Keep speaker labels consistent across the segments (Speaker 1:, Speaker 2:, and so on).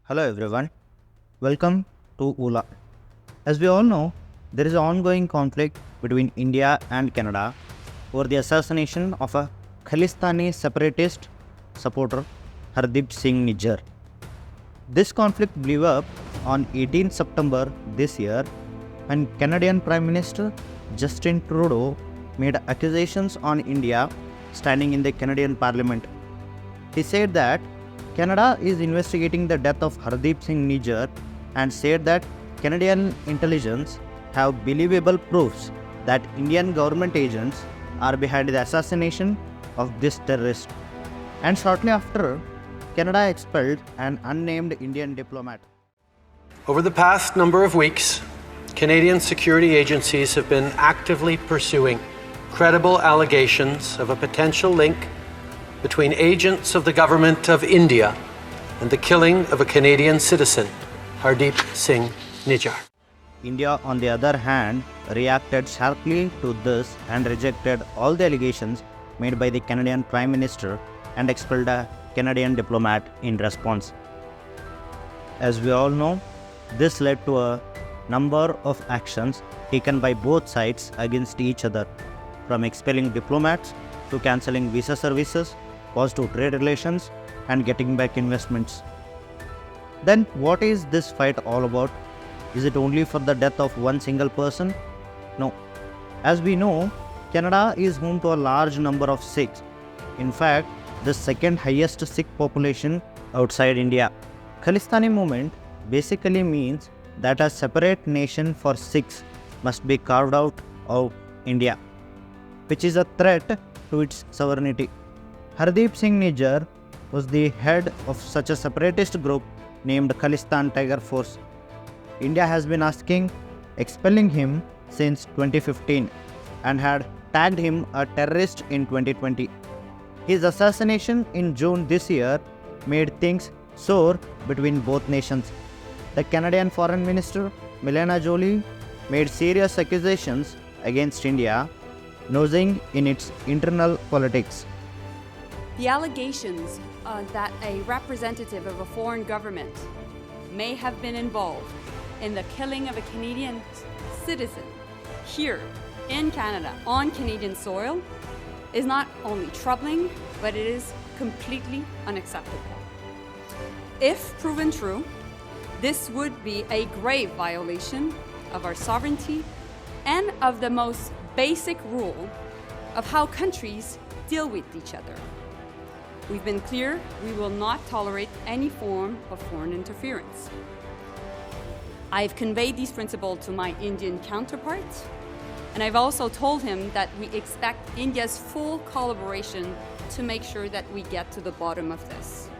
Speaker 1: Hello everyone, welcome to ULAA. As we all know, there is an ongoing conflict between India and Canada over the assassination of a Khalistani separatist supporter, Hardeep Singh Nijjar. This conflict blew up on 18 September this year when Canadian Prime Minister Justin Trudeau made accusations on India standing in the Canadian Parliament. He said that Canada is investigating the death of Hardeep Singh Nijjar and said that Canadian intelligence have believable proofs that Indian government agents are behind the assassination of this terrorist. And shortly after, Canada expelled an unnamed Indian diplomat.
Speaker 2: Over the past number of weeks, Canadian security agencies have been actively pursuing credible allegations of a potential link between agents of the government of India and the killing of a Canadian citizen, Hardeep Singh Nijjar.
Speaker 1: India, on the other hand, reacted sharply to this and rejected all the allegations made by the Canadian Prime Minister and expelled a Canadian diplomat in response. As we all know, this led to a number of actions taken by both sides against each other, from expelling diplomats to cancelling visa services, pause to trade relations, and getting back investments. Then what is this fight all about? Is it only for the death of one single person? No. As we know, Canada is home to a large number of Sikhs. In fact, the second highest Sikh population outside India. Khalistani movement basically means that a separate nation for Sikhs must be carved out of India, which is a threat to its sovereignty. Hardeep Singh Nijjar was the head of such a separatist group named Khalistan Tiger Force. India has been expelling him since 2015 and had tagged him a terrorist in 2020. His assassination in June this year made things sore between both nations. The Canadian Foreign Minister Melania Joly made serious accusations against India, nosing in its internal politics.
Speaker 3: The allegations that a representative of a foreign government may have been involved in the killing of a Canadian citizen here in Canada on Canadian soil is not only troubling, but it is completely unacceptable. If proven true, this would be a grave violation of our sovereignty and of the most basic rule of how countries deal with each other. We've been clear, we will not tolerate any form of foreign interference. I've conveyed these principles to my Indian counterparts, and I've also told him that we expect India's full collaboration to make sure that we get to the bottom of this.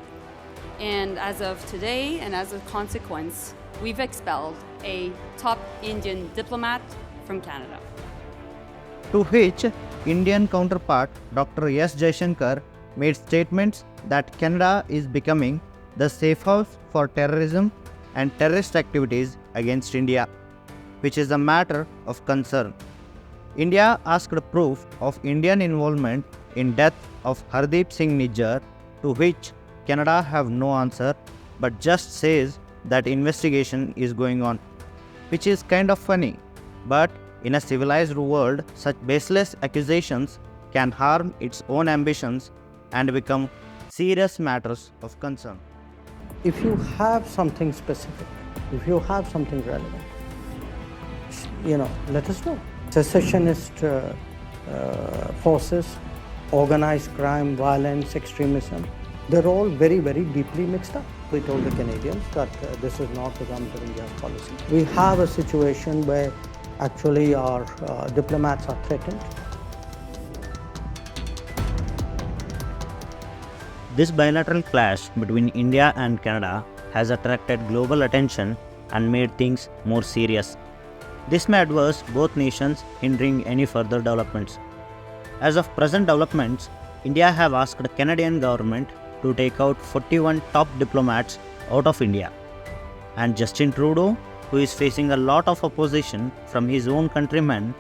Speaker 3: And as of today, and as a consequence, we've expelled a top Indian diplomat from Canada.
Speaker 1: To which Indian counterpart Dr. S. Jaishankar made statements that Canada is becoming the safe house for terrorism and terrorist activities against India, which is a matter of concern. India asked proof of Indian involvement in death of Hardeep Singh Nijjar, to which Canada have no answer, but just says that investigation is going on, which is kind of funny. But in a civilized world, such baseless accusations can harm its own ambitions and become serious matters of concern.
Speaker 4: If you have something specific, if you have something relevant, let us know. Secessionist forces, organized crime, violence, extremism, they're all very, very deeply mixed up. We told the Canadians that this is not the government of India's policy. We have a situation where actually our diplomats are threatened.
Speaker 1: This bilateral clash between India and Canada has attracted global attention and made things more serious. This may adverse both nations, hindering any further developments. As of present developments, India have asked the Canadian government to take out 41 top diplomats out of India. And Justin Trudeau, who is facing a lot of opposition from his own countrymen,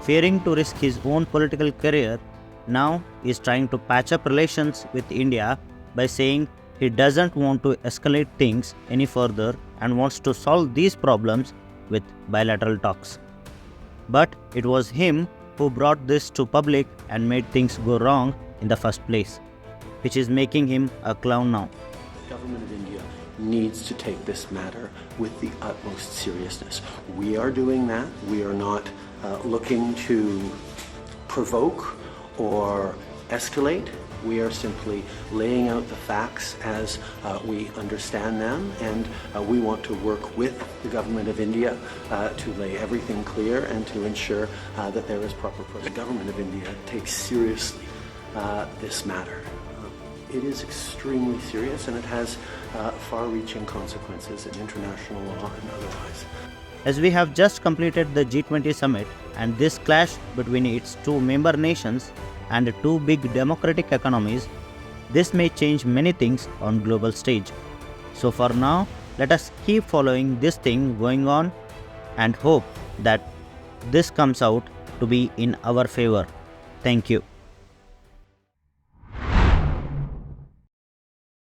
Speaker 1: fearing to risk his own political career, now is trying to patch up relations with India by saying he doesn't want to escalate things any further and wants to solve these problems with bilateral talks. But it was him who brought this to public and made things go wrong in the first place, which is making him a clown now.
Speaker 2: The government of India needs to take this matter with the utmost seriousness. We are doing that. We are not looking to provoke or escalate. We are simply laying out the facts as we understand them, and we want to work with the government of India to lay everything clear and to ensure that there is proper process. The government of India takes seriously this matter. It is extremely serious, and it has far-reaching consequences in international law and otherwise.
Speaker 1: As we have just completed the G20 summit, and this clash between its two member nations and two big democratic economies, this may change many things on global stage. So for now, let us keep following this thing going on and hope that this comes out to be in our favor. Thank you.